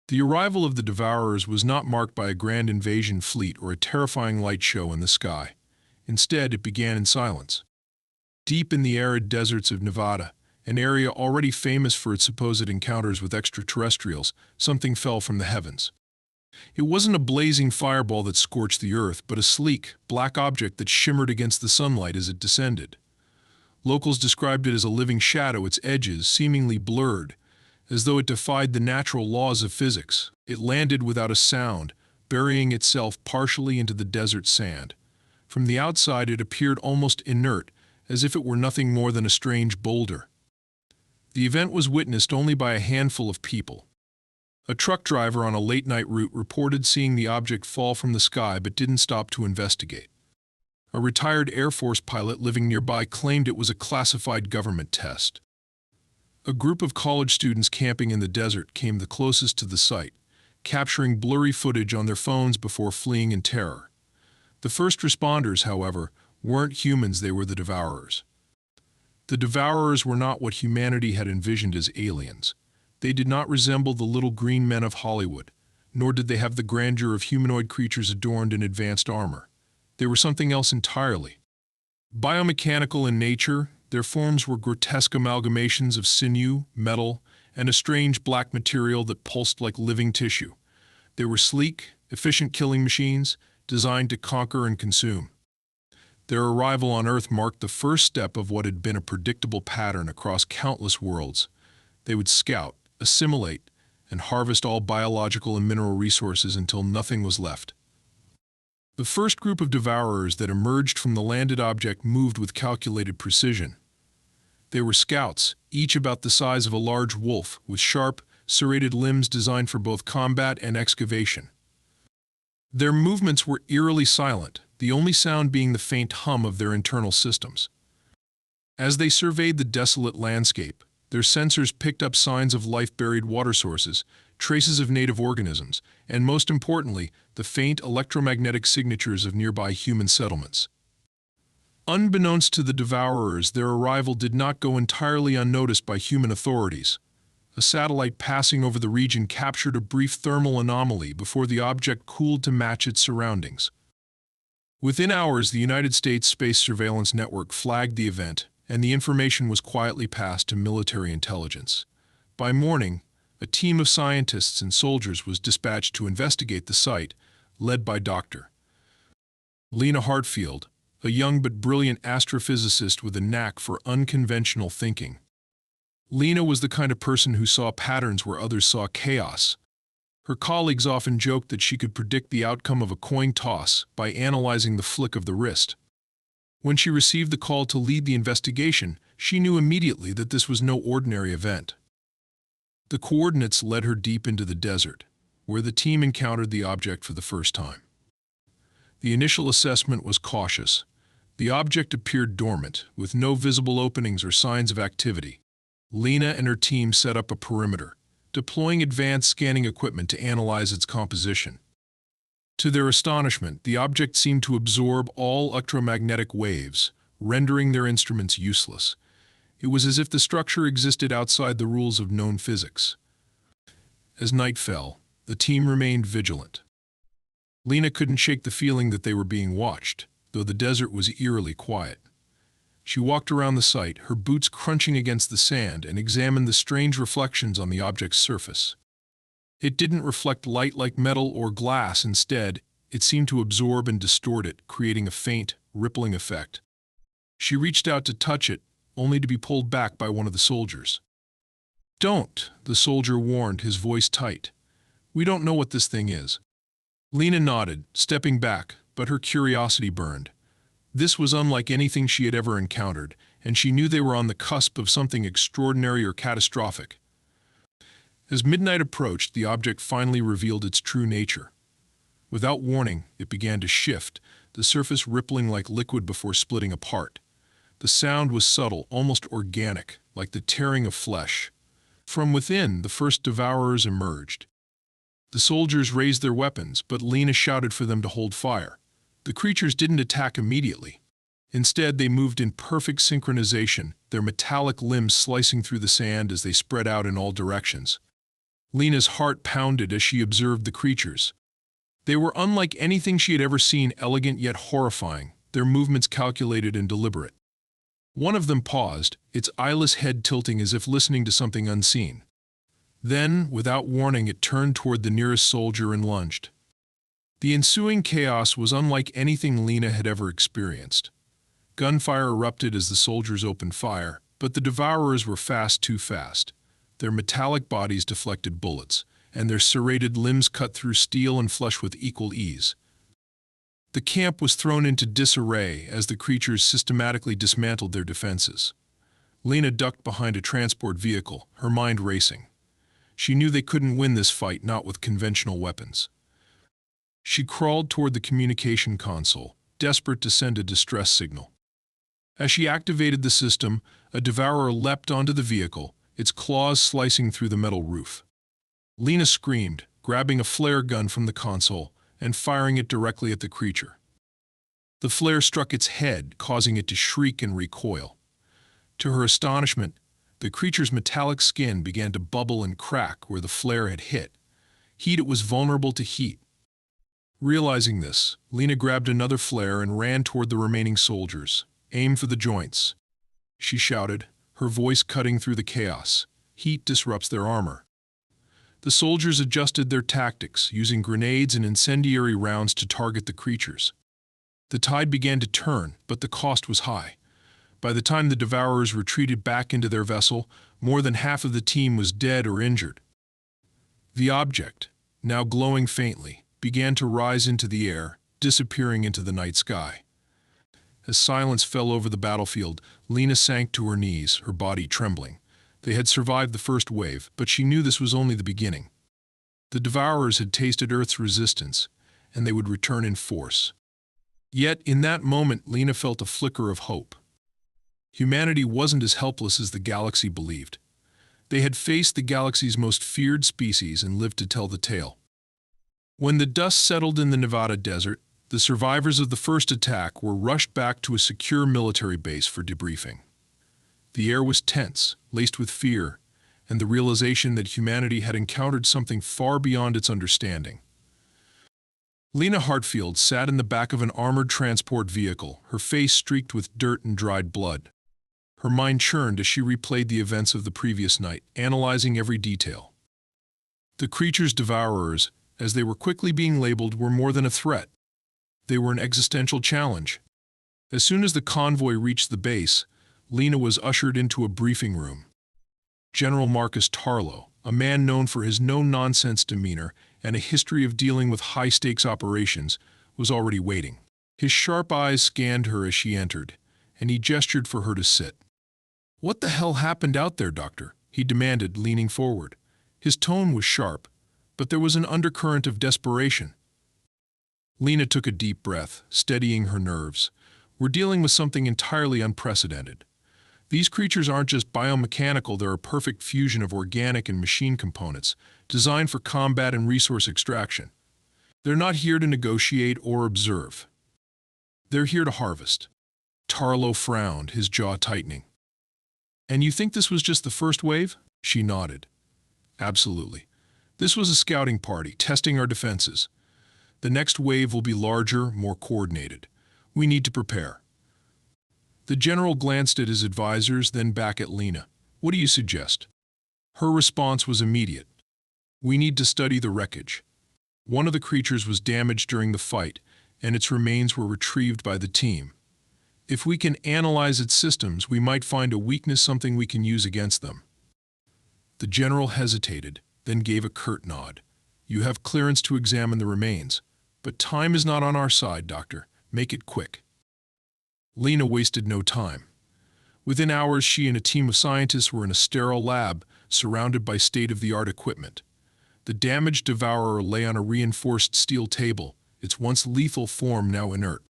The arrival of the Devourers was not marked by a grand invasion fleet or a terrifying light show in the sky. Instead, it began in silence. Deep in the arid deserts of Nevada, an area already famous for its supposed encounters with extraterrestrials, something fell from the heavens. It wasn't a blazing fireball that scorched the earth, but a sleek, black object that shimmered against the sunlight as it descended. Locals described it as a living shadow, its edges seemingly blurred, as though it defied the natural laws of physics. It landed without a sound, burying itself partially into the desert sand. From the outside, it appeared almost inert, as if it were nothing more than a strange boulder. The event was witnessed only by a handful of people. A truck driver on a late-night route reported seeing the object fall from the sky but didn't stop to investigate. A retired Air Force pilot living nearby claimed it was a classified government test. A group of college students camping in the desert came the closest to the site, capturing blurry footage on their phones before fleeing in terror. The first responders, however, weren't humans, they were the Devourers. The Devourers were not what humanity had envisioned as aliens. They did not resemble the little green men of Hollywood, nor did they have the grandeur of humanoid creatures adorned in advanced armor. They were something else entirely. Biomechanical in nature, their forms were grotesque amalgamations of sinew, metal, and a strange black material that pulsed like living tissue. They were sleek, efficient killing machines, designed to conquer and consume. Their arrival on Earth marked the first step of what had been a predictable pattern across countless worlds. They would scout, assimilate, and harvest all biological and mineral resources until nothing was left. The first group of Devourers that emerged from the landed object moved with calculated precision. They were scouts, each about the size of a large wolf, with sharp, serrated limbs designed for both combat and excavation. Their movements were eerily silent, the only sound being the faint hum of their internal systems. As they surveyed the desolate landscape, their sensors picked up signs of life-buried water sources, traces of native organisms, and most importantly, the faint electromagnetic signatures of nearby human settlements. Unbeknownst to the Devourers, their arrival did not go entirely unnoticed by human authorities. A satellite passing over the region captured a brief thermal anomaly before the object cooled to match its surroundings. Within hours, the United States Space Surveillance Network flagged the event, and the information was quietly passed to military intelligence. By morning, a team of scientists and soldiers was dispatched to investigate the site, led by Dr. Lena Hartfield, a young but brilliant astrophysicist with a knack for unconventional thinking. Lena was the kind of person who saw patterns where others saw chaos. Her colleagues often joked that she could predict the outcome of a coin toss by analyzing the flick of the wrist. When she received the call to lead the investigation, she knew immediately that this was no ordinary event. The coordinates led her deep into the desert, where the team encountered the object for the first time. The initial assessment was cautious. The object appeared dormant, with no visible openings or signs of activity. Lena and her team set up a perimeter, deploying advanced scanning equipment to analyze its composition. To their astonishment, the object seemed to absorb all electromagnetic waves, rendering their instruments useless. It was as if the structure existed outside the rules of known physics. As night fell, the team remained vigilant. Lena couldn't shake the feeling that they were being watched, though the desert was eerily quiet. She walked around the site, her boots crunching against the sand, and examined the strange reflections on the object's surface. It didn't reflect light like metal or glass. Instead, it seemed to absorb and distort it, creating a faint, rippling effect. She reached out to touch it, only to be pulled back by one of the soldiers. "Don't," the soldier warned, his voice tight. "We don't know what this thing is." Lena nodded, stepping back, but her curiosity burned. This was unlike anything she had ever encountered, and she knew they were on the cusp of something extraordinary or catastrophic. As midnight approached, the object finally revealed its true nature. Without warning, it began to shift, the surface rippling like liquid before splitting apart. The sound was subtle, almost organic, like the tearing of flesh. From within, the first Devourers emerged. The soldiers raised their weapons, but Lena shouted for them to hold fire. The creatures didn't attack immediately. Instead, they moved in perfect synchronization, their metallic limbs slicing through the sand as they spread out in all directions. Lena's heart pounded as she observed the creatures. They were unlike anything she had ever seen, elegant yet horrifying, their movements calculated and deliberate. One of them paused, its eyeless head tilting as if listening to something unseen. Then, without warning, it turned toward the nearest soldier and lunged. The ensuing chaos was unlike anything Lena had ever experienced. Gunfire erupted as the soldiers opened fire, but the devourers were fast, too fast. Their metallic bodies deflected bullets, and their serrated limbs cut through steel and flesh with equal ease. The camp was thrown into disarray as the creatures systematically dismantled their defenses. Lena ducked behind a transport vehicle, her mind racing. She knew they couldn't win this fight, not with conventional weapons. She crawled toward the communication console, desperate to send a distress signal. As she activated the system, a devourer leapt onto the vehicle, its claws slicing through the metal roof. Lena screamed, grabbing a flare gun from the console and firing it directly at the creature. The flare struck its head, causing it to shriek and recoil. To her astonishment, the creature's metallic skin began to bubble and crack where the flare had hit. It was vulnerable to heat. Realizing this, Lena grabbed another flare and ran toward the remaining soldiers. "Aim for the joints," she shouted, her voice cutting through the chaos. "Heat disrupts their armor." The soldiers adjusted their tactics, using grenades and incendiary rounds to target the creatures. The tide began to turn, but the cost was high. By the time the devourers retreated back into their vessel, more than half of the team was dead or injured. The object, now glowing faintly, began to rise into the air, disappearing into the night sky. As silence fell over the battlefield, Lena sank to her knees, her body trembling. They had survived the first wave, but she knew this was only the beginning. The devourers had tasted Earth's resistance, and they would return in force. Yet, in that moment, Lena felt a flicker of hope. Humanity wasn't as helpless as the galaxy believed. They had faced the galaxy's most feared species and lived to tell the tale. When the dust settled in the Nevada desert, the survivors of the first attack were rushed back to a secure military base for debriefing. The air was tense, laced with fear, and the realization that humanity had encountered something far beyond its understanding. Lena Hartfield sat in the back of an armored transport vehicle, her face streaked with dirt and dried blood. Her mind churned as she replayed the events of the previous night, analyzing every detail. The creature's devourers, as they were quickly being labeled, were more than a threat. They were an existential challenge. As soon as the convoy reached the base, Lena was ushered into a briefing room. General Marcus Tarlow, a man known for his no-nonsense demeanor and a history of dealing with high-stakes operations, was already waiting. His sharp eyes scanned her as she entered, and he gestured for her to sit. "What the hell happened out there, Doctor?" he demanded, leaning forward. His tone was sharp, but there was an undercurrent of desperation. Lena took a deep breath, steadying her nerves. "We're dealing with something entirely unprecedented. These creatures aren't just biomechanical, they're a perfect fusion of organic and machine components, designed for combat and resource extraction. They're not here to negotiate or observe. They're here to harvest." Tarlow frowned, his jaw tightening. "And you think this was just the first wave?" She nodded. "Absolutely. This was a scouting party, testing our defenses. The next wave will be larger, more coordinated. We need to prepare." The general glanced at his advisors, then back at Lena. "What do you suggest?" Her response was immediate. "We need to study the wreckage. One of the creatures was damaged during the fight, and its remains were retrieved by the team. If we can analyze its systems, we might find a weakness, something we can use against them." The general hesitated, then gave a curt nod. "You have clearance to examine the remains. But time is not on our side, Doctor. Make it quick." Lena wasted no time. Within hours, she and a team of scientists were in a sterile lab, surrounded by state-of-the-art equipment. The damaged devourer lay on a reinforced steel table, its once lethal form now inert.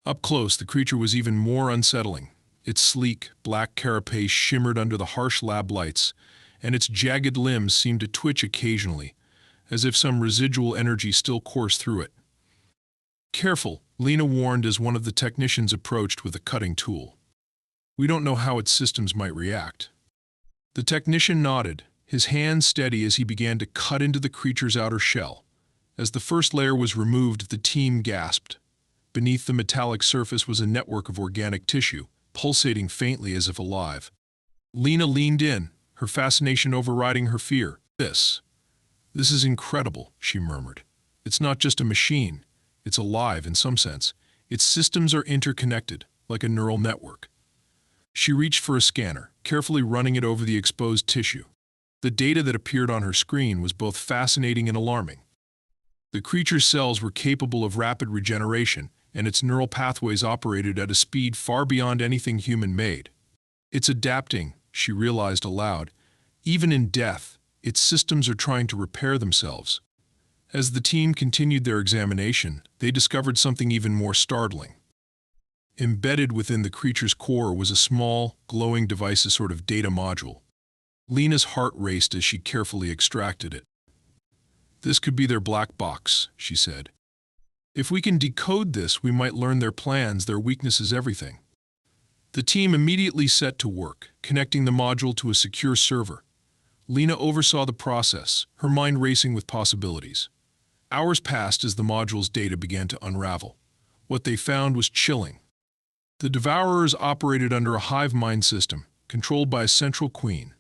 Up close, the creature was even more unsettling. Its sleek, black carapace shimmered under the harsh lab lights, and its jagged limbs seemed to twitch occasionally, as if some residual energy still coursed through it. "Careful," Lena warned as one of the technicians approached with a cutting tool. "We don't know how its systems might react." The technician nodded, his hand steady as he began to cut into the creature's outer shell. As the first layer was removed, the team gasped. Beneath the metallic surface was a network of organic tissue, pulsating faintly as if alive. Lena leaned in, her fascination overriding her fear. This is incredible, she murmured. It's not just a machine. It's alive in some sense. Its systems are interconnected, like a neural network. She reached for a scanner, carefully running it over the exposed tissue. The data that appeared on her screen was both fascinating and alarming. The creature's cells were capable of rapid regeneration, and its neural pathways operated at a speed far beyond anything human-made. It's adapting, she realized aloud. Even in death, its systems are trying to repair themselves. As the team continued their examination, they discovered something even more startling. Embedded within the creature's core was a small, glowing device, a sort of data module. Lena's heart raced as she carefully extracted it. This could be their black box, she said. If we can decode this, we might learn their plans, their weaknesses, everything. The team immediately set to work, connecting the module to a secure server. Lena oversaw the process, her mind racing with possibilities. Hours passed as the module's data began to unravel. What they found was chilling. The Devourers operated under a hive mind system, controlled by a central queen.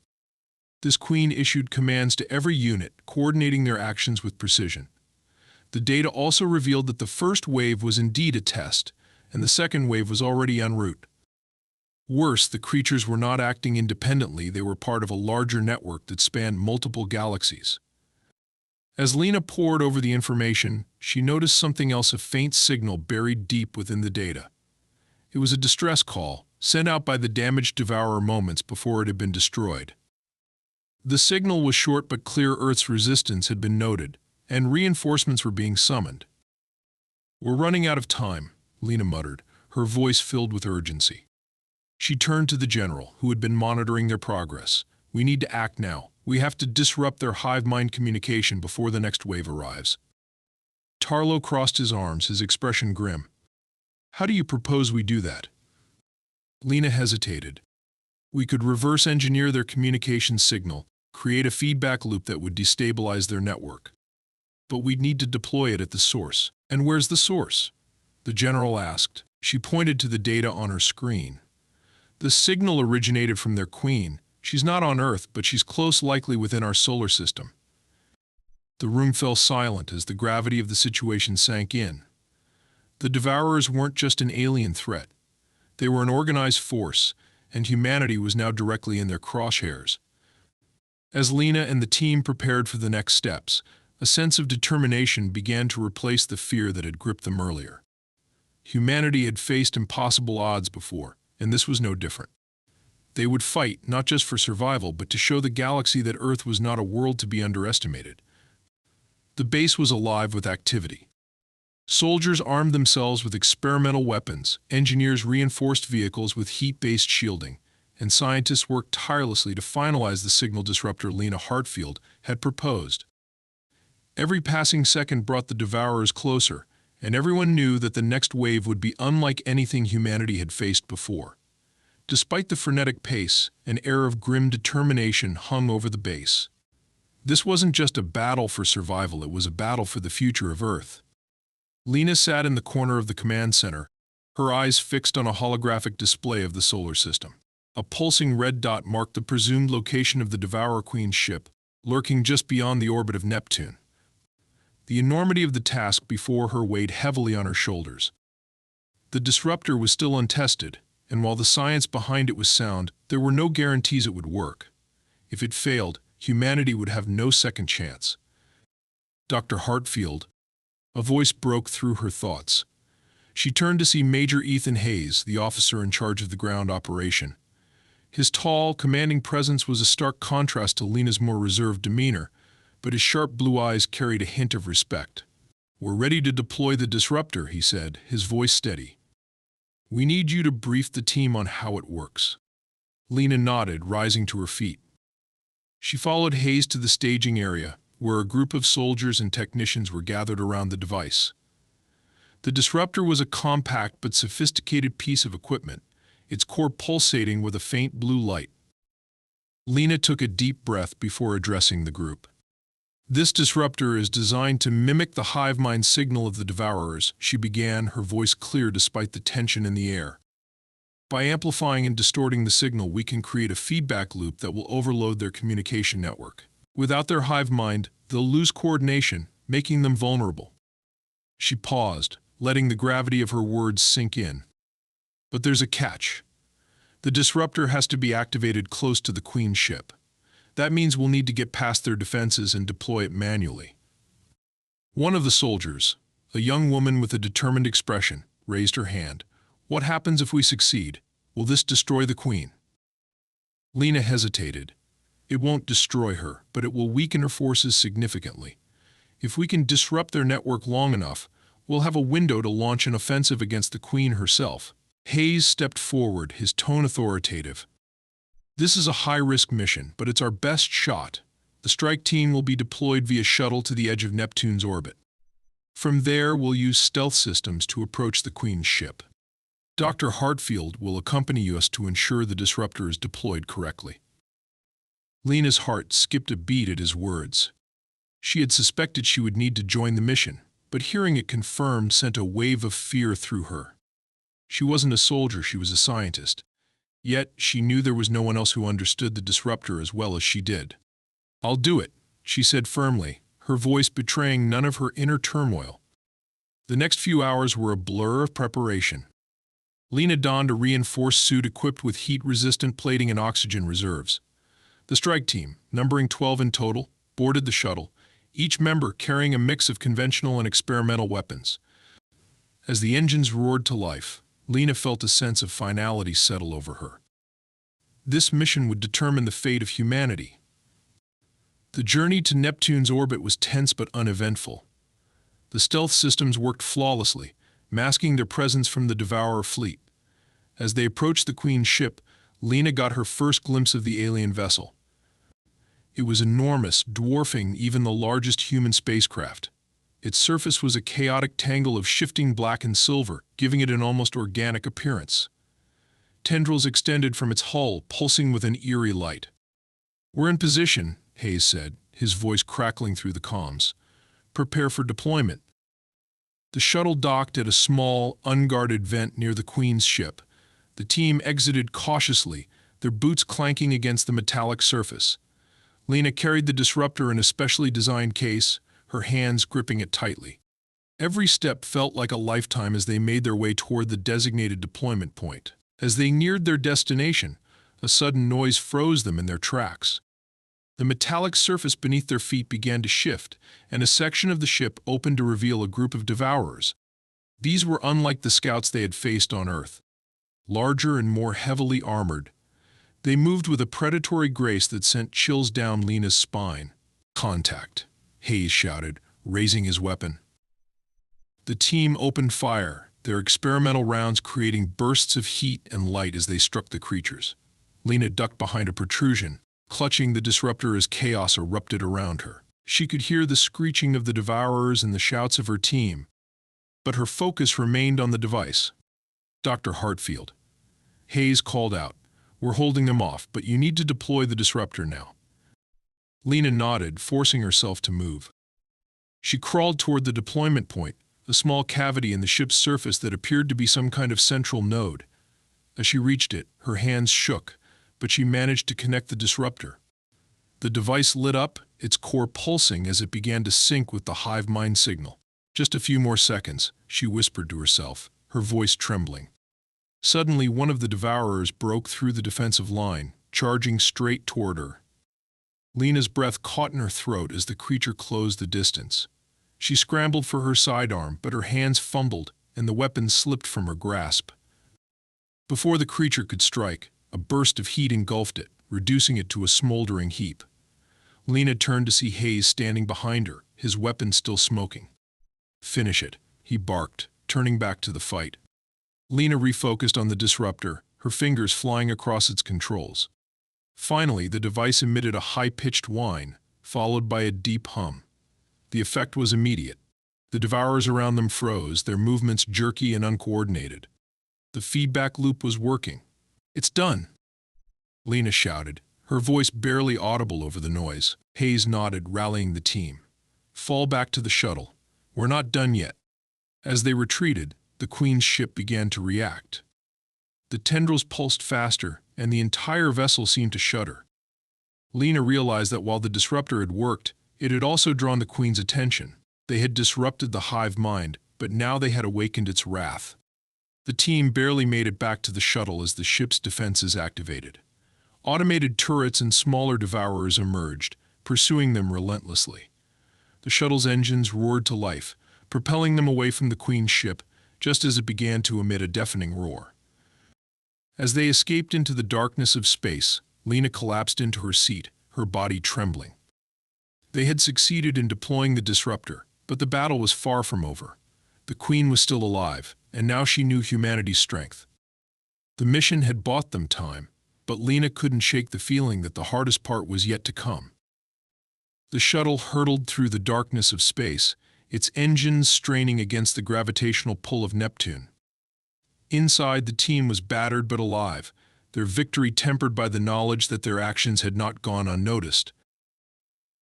This queen issued commands to every unit, coordinating their actions with precision. The data also revealed that the first wave was indeed a test, and the second wave was already en route. Worse, the creatures were not acting independently, they were part of a larger network that spanned multiple galaxies. As Lena pored over the information, she noticed something else, a faint signal buried deep within the data. It was a distress call, sent out by the damaged Devourer moments before it had been destroyed. The signal was short but clear. Earth's resistance had been noted, and reinforcements were being summoned. "We're running out of time," Lena muttered, her voice filled with urgency. She turned to the general, who had been monitoring their progress. "We need to act now. We have to disrupt their hive mind communication before the next wave arrives." Tarlo crossed his arms, his expression grim. "How do you propose we do that?" Lena hesitated. "We could reverse engineer their communication signal, create a feedback loop that would destabilize their network. But we'd need to deploy it at the source." "And where's the source?" the general asked. She pointed to the data on her screen. "The signal originated from their queen. She's not on Earth, but she's close, likely within our solar system." The room fell silent as the gravity of the situation sank in. The Devourers weren't just an alien threat. They were an organized force, and humanity was now directly in their crosshairs. As Lena and the team prepared for the next steps, a sense of determination began to replace the fear that had gripped them earlier. Humanity had faced impossible odds before, and this was no different. They would fight, not just for survival, but to show the galaxy that Earth was not a world to be underestimated. The base was alive with activity. Soldiers armed themselves with experimental weapons, engineers reinforced vehicles with heat-based shielding, and scientists worked tirelessly to finalize the signal disruptor Lena Hartfield had proposed. Every passing second brought the Devourers closer, and everyone knew that the next wave would be unlike anything humanity had faced before. Despite the frenetic pace, an air of grim determination hung over the base. This wasn't just a battle for survival, it was a battle for the future of Earth. Lena sat in the corner of the command center, her eyes fixed on a holographic display of the solar system. A pulsing red dot marked the presumed location of the Devourer Queen's ship, lurking just beyond the orbit of Neptune. The enormity of the task before her weighed heavily on her shoulders. The disruptor was still untested, and while the science behind it was sound, there were no guarantees it would work. If it failed, humanity would have no second chance. "Dr. Hartfield," a voice broke through her thoughts. She turned to see Major Ethan Hayes, the officer in charge of the ground operation. His tall, commanding presence was a stark contrast to Lena's more reserved demeanor, but his sharp blue eyes carried a hint of respect. "We're ready to deploy the disruptor," he said, his voice steady. "We need you to brief the team on how it works." Lena nodded, rising to her feet. She followed Hayes to the staging area, where a group of soldiers and technicians were gathered around the device. The disruptor was a compact but sophisticated piece of equipment, its core pulsating with a faint blue light. Lena took a deep breath before addressing the group. This disruptor is designed to mimic the hive mind signal of the Devourers, she began, her voice clear despite the tension in the air. By amplifying and distorting the signal, we can create a feedback loop that will overload their communication network. Without their hive mind, they'll lose coordination, making them vulnerable. She paused, letting the gravity of her words sink in. But there's a catch. The disruptor has to be activated close to the Queen's ship. That means we'll need to get past their defenses and deploy it manually. One of the soldiers, a young woman with a determined expression, raised her hand. What happens if we succeed? Will this destroy the Queen? Lena hesitated. It won't destroy her, but it will weaken her forces significantly. If we can disrupt their network long enough, we'll have a window to launch an offensive against the Queen herself. Hayes stepped forward, his tone authoritative. This is a high-risk mission, but it's our best shot. The strike team will be deployed via shuttle to the edge of Neptune's orbit. From there, we'll use stealth systems to approach the Queen's ship. Dr. Hartfield will accompany us to ensure the disruptor is deployed correctly. Lena's heart skipped a beat at his words. She had suspected she would need to join the mission, but hearing it confirmed sent a wave of fear through her. She wasn't a soldier, she was a scientist. Yet, she knew there was no one else who understood the disruptor as well as she did. "I'll do it," she said firmly, her voice betraying none of her inner turmoil. The next few hours were a blur of preparation. Lena donned a reinforced suit equipped with heat-resistant plating and oxygen reserves. The strike team, numbering 12 in total, boarded the shuttle, each member carrying a mix of conventional and experimental weapons. As the engines roared to life, Lena felt a sense of finality settle over her. This mission would determine the fate of humanity. The journey to Neptune's orbit was tense but uneventful. The stealth systems worked flawlessly, masking their presence from the Devourer fleet. As they approached the Queen's ship, Lena got her first glimpse of the alien vessel. It was enormous, dwarfing even the largest human spacecraft. Its surface was a chaotic tangle of shifting black and silver, giving it an almost organic appearance. Tendrils extended from its hull, pulsing with an eerie light. "We're in position," Hayes said, his voice crackling through the comms. "Prepare for deployment." The shuttle docked at a small, unguarded vent near the Queen's ship. The team exited cautiously, their boots clanking against the metallic surface. Lena carried the disruptor in a specially designed case, her hands gripping it tightly. Every step felt like a lifetime as they made their way toward the designated deployment point. As they neared their destination, a sudden noise froze them in their tracks. The metallic surface beneath their feet began to shift, and a section of the ship opened to reveal a group of Devourers. These were unlike the scouts they had faced on Earth. Larger and more heavily armored, they moved with a predatory grace that sent chills down Lena's spine. "Contact," Hayes shouted, raising his weapon. The team opened fire, their experimental rounds creating bursts of heat and light as they struck the creatures. Lena ducked behind a protrusion, clutching the disruptor as chaos erupted around her. She could hear the screeching of the Devourers and the shouts of her team, but her focus remained on the device. "Dr. Hartfield," Hayes called out, "we're holding them off, but you need to deploy the disruptor now." Lena nodded, forcing herself to move. She crawled toward the deployment point, a small cavity in the ship's surface that appeared to be some kind of central node. As she reached it, her hands shook, but she managed to connect the disruptor. The device lit up, its core pulsing as it began to sync with the hive mind signal. "Just a few more seconds," she whispered to herself, her voice trembling. Suddenly, one of the Devourers broke through the defensive line, charging straight toward her. Lena's breath caught in her throat as the creature closed the distance. She scrambled for her sidearm, but her hands fumbled, and the weapon slipped from her grasp. Before the creature could strike, a burst of heat engulfed it, reducing it to a smoldering heap. Lena turned to see Hayes standing behind her, his weapon still smoking. "Finish it," he barked, turning back to the fight. Lena refocused on the disruptor, her fingers flying across its controls. Finally, the device emitted a high-pitched whine, followed by a deep hum. The effect was immediate. The Devourers around them froze, their movements jerky and uncoordinated. The feedback loop was working. "It's done!" Lena shouted, her voice barely audible over the noise. Hayes nodded, rallying the team. "Fall back to the shuttle. We're not done yet." As they retreated, the Queen's ship began to react. The tendrils pulsed faster, and the entire vessel seemed to shudder. Lena realized that while the disruptor had worked, it had also drawn the Queen's attention. They had disrupted the hive mind, but now they had awakened its wrath. The team barely made it back to the shuttle as the ship's defenses activated. Automated turrets and smaller devourers emerged, pursuing them relentlessly. The shuttle's engines roared to life, propelling them away from the Queen's ship just as it began to emit a deafening roar. As they escaped into the darkness of space, Lena collapsed into her seat, her body trembling. They had succeeded in deploying the disruptor, but the battle was far from over. The Queen was still alive, and now she knew humanity's strength. The mission had bought them time, but Lena couldn't shake the feeling that the hardest part was yet to come. The shuttle hurtled through the darkness of space, its engines straining against the gravitational pull of Neptune. Inside, the team was battered but alive, their victory tempered by the knowledge that their actions had not gone unnoticed.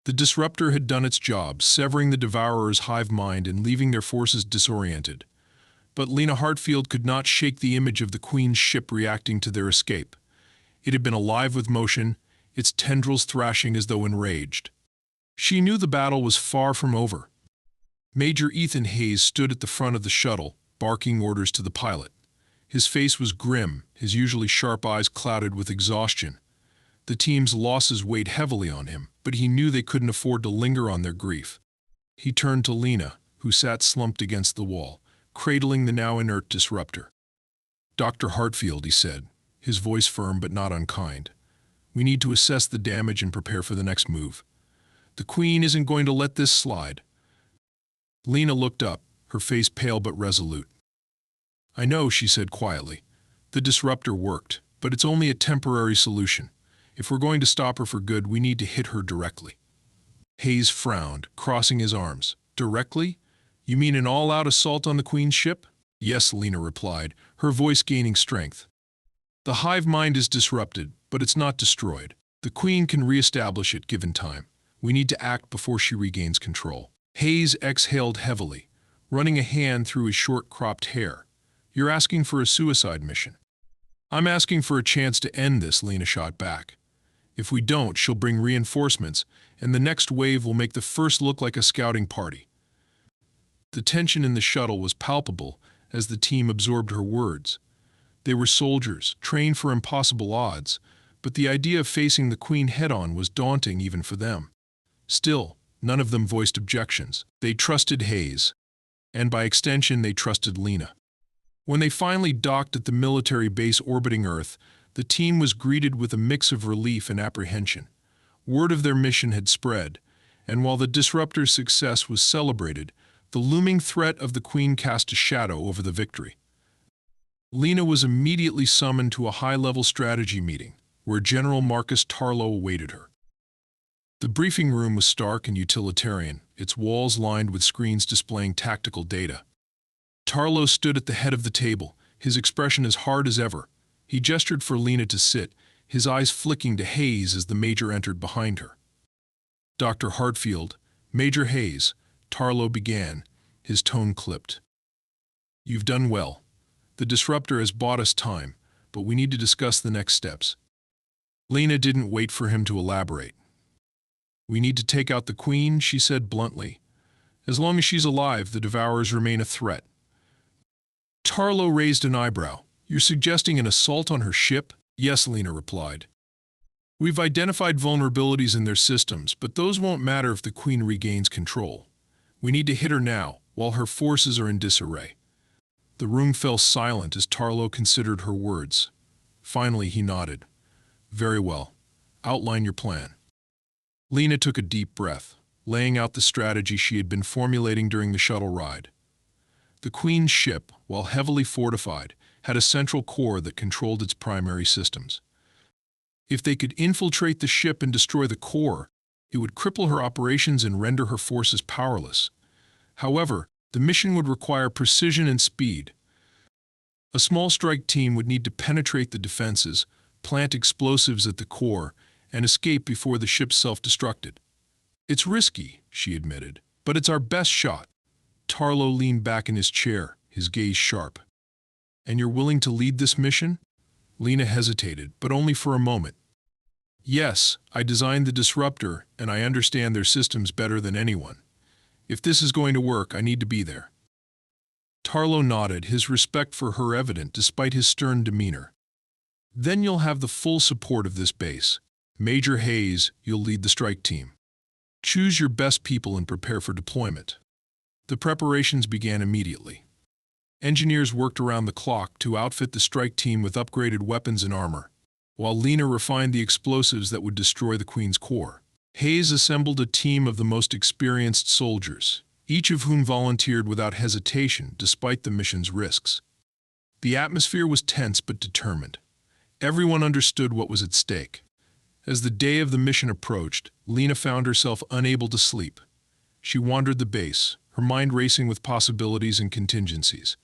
The disruptor had done its job, severing the devourer's hive mind and leaving their forces disoriented. But Lena Hartfield could not shake the image of the Queen's ship reacting to their escape. It had been alive with motion, its tendrils thrashing as though enraged. She knew the battle was far from over. Major Ethan Hayes stood at the front of the shuttle, barking orders to the pilot. His face was grim, his usually sharp eyes clouded with exhaustion. The team's losses weighed heavily on him, but he knew they couldn't afford to linger on their grief. He turned to Lena, who sat slumped against the wall, cradling the now inert disruptor. "Dr. Hartfield," he said, his voice firm but not unkind. "We need to assess the damage and prepare for the next move. The Queen isn't going to let this slide." Lena looked up, her face pale but resolute. "I know," she said quietly. "The disruptor worked, but it's only a temporary solution. If we're going to stop her for good, we need to hit her directly." Hayes frowned, crossing his arms. "Directly? You mean an all-out assault on the Queen's ship?" "Yes," Lena replied, her voice gaining strength. "The hive mind is disrupted, but it's not destroyed. The Queen can re-establish it given time. We need to act before she regains control." Hayes exhaled heavily, running a hand through his short-cropped hair. "You're asking for a suicide mission." "I'm asking for a chance to end this," Lena shot back. "If we don't, she'll bring reinforcements, and the next wave will make the first look like a scouting party." The tension in the shuttle was palpable as the team absorbed her words. They were soldiers, trained for impossible odds, but the idea of facing the Queen head-on was daunting even for them. Still, none of them voiced objections. They trusted Hayes, and by extension they trusted Lena. When they finally docked at the military base orbiting Earth, the team was greeted with a mix of relief and apprehension. Word of their mission had spread, and while the disruptor's success was celebrated, the looming threat of the Queen cast a shadow over the victory. Lena was immediately summoned to a high-level strategy meeting, where General Marcus Tarlow awaited her. The briefing room was stark and utilitarian, its walls lined with screens displaying tactical data. Tarlow stood at the head of the table, his expression as hard as ever. He gestured for Lena to sit, his eyes flicking to Hayes as the Major entered behind her. "Dr. Hartfield, Major Hayes," Tarlow began, his tone clipped. "You've done well. The disruptor has bought us time, but we need to discuss the next steps." Lena didn't wait for him to elaborate. "We need to take out the Queen," she said bluntly. "As long as she's alive, the Devourers remain a threat." Tarlow raised an eyebrow. "You're suggesting an assault on her ship?" "Yes," Lena replied. "We've identified vulnerabilities in their systems, but those won't matter if the Queen regains control. We need to hit her now, while her forces are in disarray." The room fell silent as Tarlow considered her words. Finally, he nodded. "Very well. Outline your plan." Lena took a deep breath, laying out the strategy she had been formulating during the shuttle ride. The Queen's ship, while heavily fortified, had a central core that controlled its primary systems. If they could infiltrate the ship and destroy the core, it would cripple her operations and render her forces powerless. However, the mission would require precision and speed. A small strike team would need to penetrate the defenses, plant explosives at the core, and escape before the ship self-destructed. "It's risky," she admitted, "but it's our best shot." Tarlo leaned back in his chair, his gaze sharp. "And you're willing to lead this mission?" Lena hesitated, but only for a moment. "Yes, I designed the disruptor, and I understand their systems better than anyone. If this is going to work, I need to be there." Tarlo nodded, his respect for her evident despite his stern demeanor. "Then you'll have the full support of this base. Major Hayes, you'll lead the strike team. Choose your best people and prepare for deployment." The preparations began immediately. Engineers worked around the clock to outfit the strike team with upgraded weapons and armor, while Lena refined the explosives that would destroy the Queen's core. Hayes assembled a team of the most experienced soldiers, each of whom volunteered without hesitation despite the mission's risks. The atmosphere was tense but determined. Everyone understood what was at stake. As the day of the mission approached, Lena found herself unable to sleep. She wandered the base, her mind racing with possibilities and contingencies.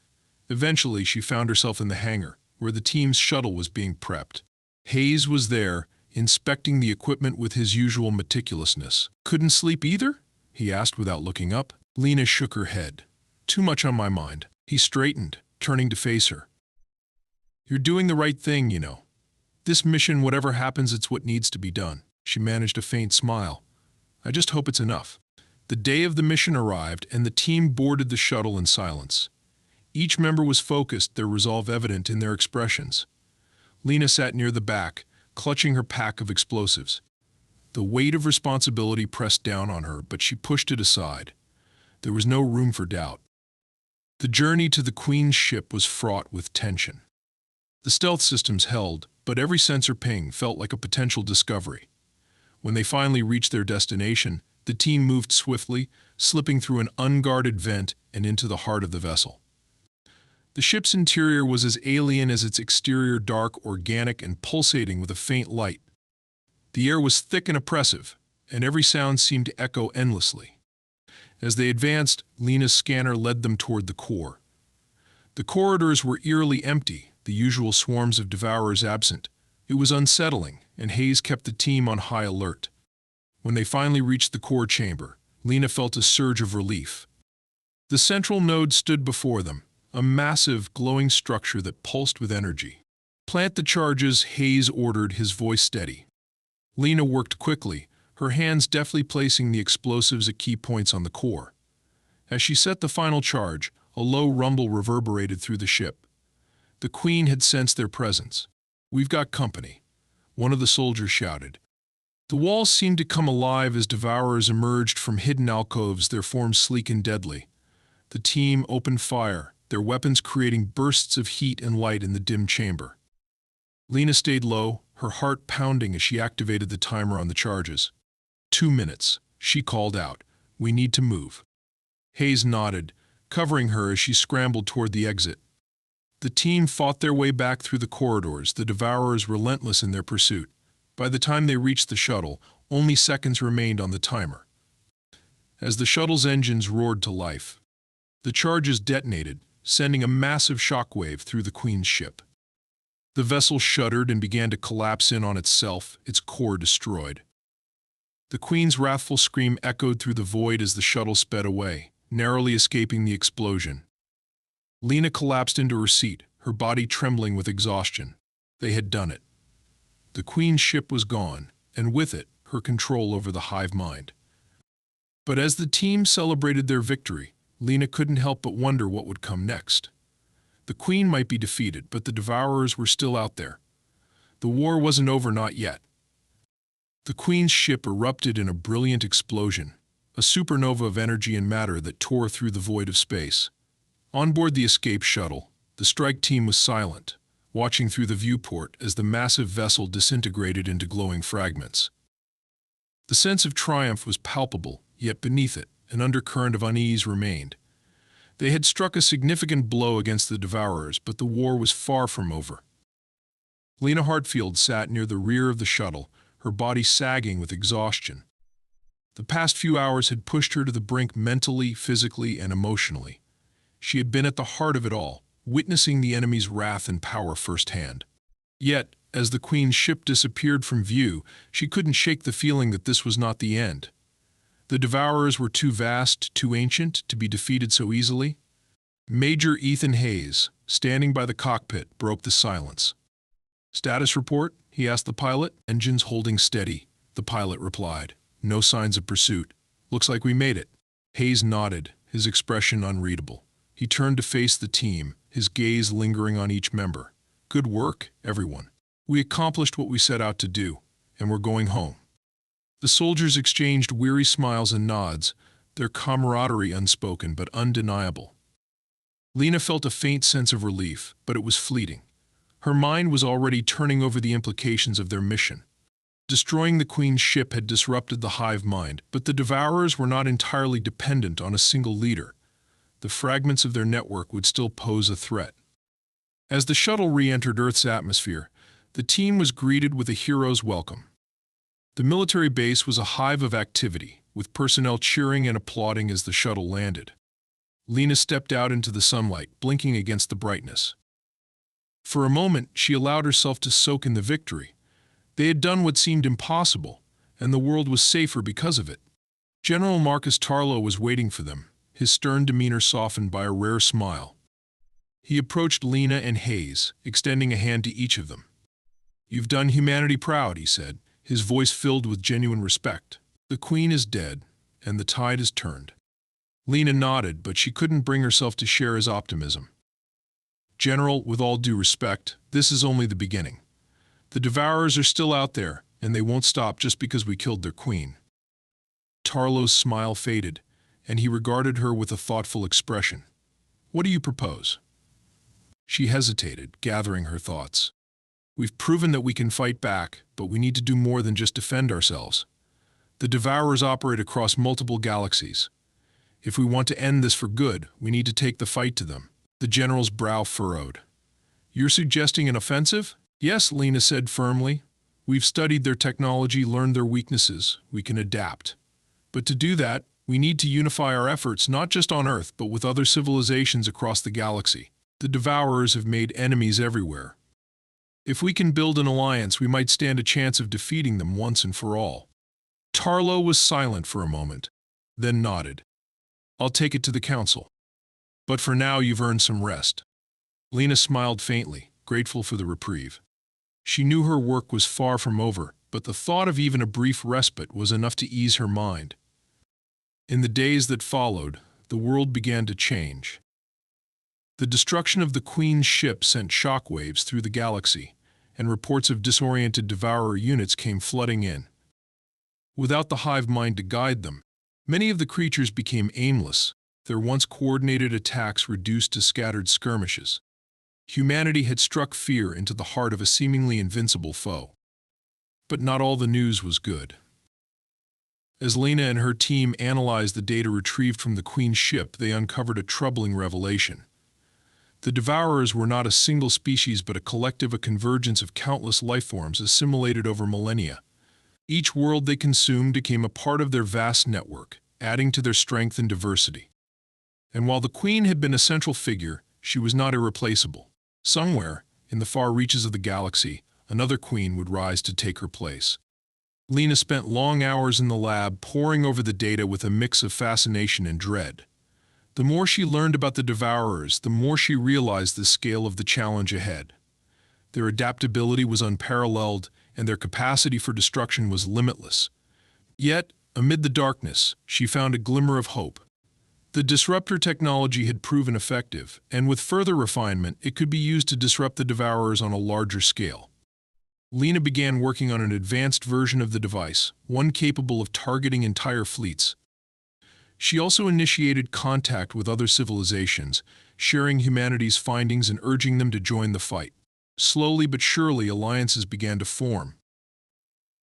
Eventually, she found herself in the hangar, where the team's shuttle was being prepped. Hayes was there, inspecting the equipment with his usual meticulousness. "Couldn't sleep either?" he asked without looking up. Lena shook her head. "Too much on my mind." He straightened, turning to face her. "You're doing the right thing, you know. This mission, whatever happens, it's what needs to be done." She managed a faint smile. "I just hope it's enough." The day of the mission arrived, and the team boarded the shuttle in silence. Each member was focused, their resolve evident in their expressions. Lena sat near the back, clutching her pack of explosives. The weight of responsibility pressed down on her, but she pushed it aside. There was no room for doubt. The journey to the Queen's ship was fraught with tension. The stealth systems held, but every sensor ping felt like a potential discovery. When they finally reached their destination, the team moved swiftly, slipping through an unguarded vent and into the heart of the vessel. The ship's interior was as alien as its exterior, dark, organic, and pulsating with a faint light. The air was thick and oppressive, and every sound seemed to echo endlessly. As they advanced, Lena's scanner led them toward the core. The corridors were eerily empty, the usual swarms of devourers absent. It was unsettling, and Hayes kept the team on high alert. When they finally reached the core chamber, Lena felt a surge of relief. The central node stood before them, a massive, glowing structure that pulsed with energy. "Plant the charges," Hayes ordered, his voice steady. Lena worked quickly, her hands deftly placing the explosives at key points on the core. As she set the final charge, a low rumble reverberated through the ship. The Queen had sensed their presence. "We've got company," one of the soldiers shouted. The walls seemed to come alive as devourers emerged from hidden alcoves, their forms sleek and deadly. The team opened fire, their weapons creating bursts of heat and light in the dim chamber. Lena stayed low, her heart pounding as she activated the timer on the charges. 2 minutes, she called out. "We need to move." Hayes nodded, covering her as she scrambled toward the exit. The team fought their way back through the corridors, the devourers relentless in their pursuit. By the time they reached the shuttle, only seconds remained on the timer. As the shuttle's engines roared to life, the charges detonated, sending a massive shockwave through the Queen's ship. The vessel shuddered and began to collapse in on itself, its core destroyed. The Queen's wrathful scream echoed through the void as the shuttle sped away, narrowly escaping the explosion. Lena collapsed into her seat, her body trembling with exhaustion. They had done it. The Queen's ship was gone, and with it, her control over the hive mind. But as the team celebrated their victory, Lena couldn't help but wonder what would come next. The Queen might be defeated, but the Devourers were still out there. The war wasn't over, not yet. The Queen's ship erupted in a brilliant explosion, a supernova of energy and matter that tore through the void of space. On board the escape shuttle, the strike team was silent, watching through the viewport as the massive vessel disintegrated into glowing fragments. The sense of triumph was palpable, yet beneath it, an undercurrent of unease remained. They had struck a significant blow against the Devourers, but the war was far from over. Lena Hartfield sat near the rear of the shuttle, her body sagging with exhaustion. The past few hours had pushed her to the brink mentally, physically, and emotionally. She had been at the heart of it all, witnessing the enemy's wrath and power firsthand. Yet, as the Queen's ship disappeared from view, she couldn't shake the feeling that this was not the end. The Devourers were too vast, too ancient, to be defeated so easily. Major Ethan Hayes, standing by the cockpit, broke the silence. "Status report?" he asked the pilot. "Engines holding steady," the pilot replied. "No signs of pursuit. Looks like we made it." Hayes nodded, his expression unreadable. He turned to face the team, his gaze lingering on each member. "Good work, everyone. We accomplished what we set out to do, and we're going home." The soldiers exchanged weary smiles and nods, their camaraderie unspoken but undeniable. Lena felt a faint sense of relief, but it was fleeting. Her mind was already turning over the implications of their mission. Destroying the Queen's ship had disrupted the hive mind, but the Devourers were not entirely dependent on a single leader. The fragments of their network would still pose a threat. As the shuttle re-entered Earth's atmosphere, the team was greeted with a hero's welcome. The military base was a hive of activity, with personnel cheering and applauding as the shuttle landed. Lena stepped out into the sunlight, blinking against the brightness. For a moment, she allowed herself to soak in the victory. They had done what seemed impossible, and the world was safer because of it. General Marcus Tarlo was waiting for them, his stern demeanor softened by a rare smile. He approached Lena and Hayes, extending a hand to each of them. "You've done humanity proud," he said, his voice filled with genuine respect. "The Queen is dead, and the tide has turned." Lena nodded, but she couldn't bring herself to share his optimism. "General, with all due respect, this is only the beginning. The Devourers are still out there, and they won't stop just because we killed their queen." Tarlo's smile faded, and he regarded her with a thoughtful expression. "What do you propose?" She hesitated, gathering her thoughts. "We've proven that we can fight back, but we need to do more than just defend ourselves. The Devourers operate across multiple galaxies. If we want to end this for good, we need to take the fight to them." The general's brow furrowed. "You're suggesting an offensive?" "Yes," Lena said firmly. "We've studied their technology, learned their weaknesses. We can adapt. But to do that, we need to unify our efforts not just on Earth, but with other civilizations across the galaxy. The Devourers have made enemies everywhere. If we can build an alliance, we might stand a chance of defeating them once and for all." Tarlo was silent for a moment, then nodded. "I'll take it to the council. But for now, you've earned some rest." Lena smiled faintly, grateful for the reprieve. She knew her work was far from over, but the thought of even a brief respite was enough to ease her mind. In the days that followed, the world began to change. The destruction of the Queen's ship sent shockwaves through the galaxy, and reports of disoriented Devourer units came flooding in. Without the hive mind to guide them, many of the creatures became aimless, their once coordinated attacks reduced to scattered skirmishes. Humanity had struck fear into the heart of a seemingly invincible foe. But not all the news was good. As Lena and her team analyzed the data retrieved from the Queen's ship, they uncovered a troubling revelation. The Devourers were not a single species but a convergence of countless lifeforms assimilated over millennia. Each world they consumed became a part of their vast network, adding to their strength and diversity. And while the Queen had been a central figure, she was not irreplaceable. Somewhere, in the far reaches of the galaxy, another queen would rise to take her place. Lena spent long hours in the lab poring over the data with a mix of fascination and dread. The more she learned about the Devourers, the more she realized the scale of the challenge ahead. Their adaptability was unparalleled, and their capacity for destruction was limitless. Yet, amid the darkness, she found a glimmer of hope. The disruptor technology had proven effective, and with further refinement, it could be used to disrupt the Devourers on a larger scale. Lena began working on an advanced version of the device, one capable of targeting entire fleets. She also initiated contact with other civilizations, sharing humanity's findings and urging them to join the fight. Slowly but surely, alliances began to form.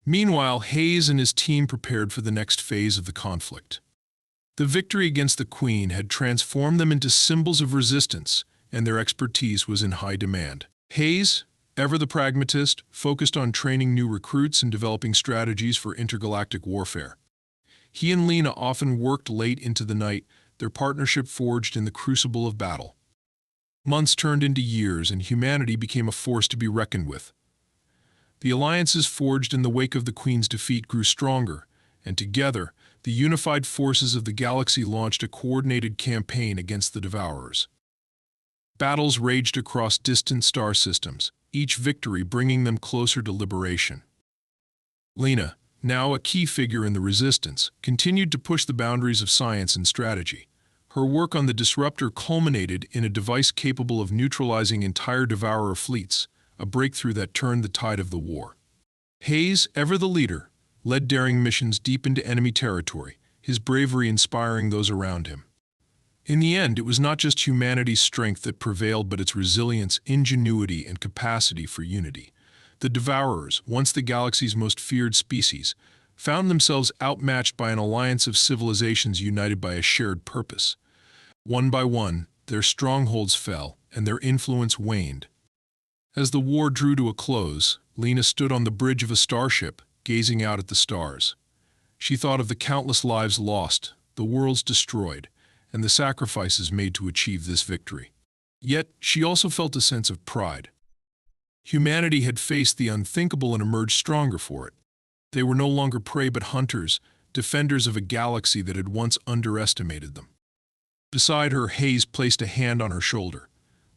Meanwhile, Hayes and his team prepared for the next phase of the conflict. The victory against the Queen had transformed them into symbols of resistance, and their expertise was in high demand. Hayes, ever the pragmatist, focused on training new recruits and developing strategies for intergalactic warfare. He and Lena often worked late into the night, their partnership forged in the crucible of battle. Months turned into years, and humanity became a force to be reckoned with. The alliances forged in the wake of the Queen's defeat grew stronger, and together, the unified forces of the galaxy launched a coordinated campaign against the Devourers. Battles raged across distant star systems, each victory bringing them closer to liberation. Lena, now a key figure in the Resistance, continued to push the boundaries of science and strategy. Her work on the Disruptor culminated in a device capable of neutralizing entire Devourer fleets, a breakthrough that turned the tide of the war. Hayes, ever the leader, led daring missions deep into enemy territory, his bravery inspiring those around him. In the end, it was not just humanity's strength that prevailed, but its resilience, ingenuity, and capacity for unity. The Devourers, once the galaxy's most feared species, found themselves outmatched by an alliance of civilizations united by a shared purpose. One by one, their strongholds fell, and their influence waned. As the war drew to a close, Lena stood on the bridge of a starship, gazing out at the stars. She thought of the countless lives lost, the worlds destroyed, and the sacrifices made to achieve this victory. Yet, she also felt a sense of pride. Humanity had faced the unthinkable and emerged stronger for it. They were no longer prey but hunters, defenders of a galaxy that had once underestimated them. Beside her, Hayes placed a hand on her shoulder.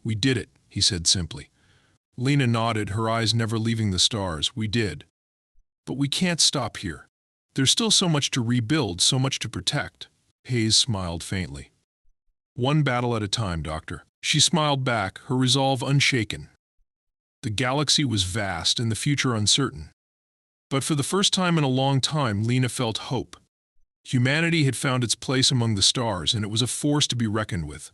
"We did it," he said simply. Lena nodded, her eyes never leaving the stars. "We did. But we can't stop here. There's still so much to rebuild, so much to protect." Hayes smiled faintly. "One battle at a time, Doctor." She smiled back, her resolve unshaken. The galaxy was vast and the future uncertain. But for the first time in a long time, Lena felt hope. Humanity had found its place among the stars, and it was a force to be reckoned with.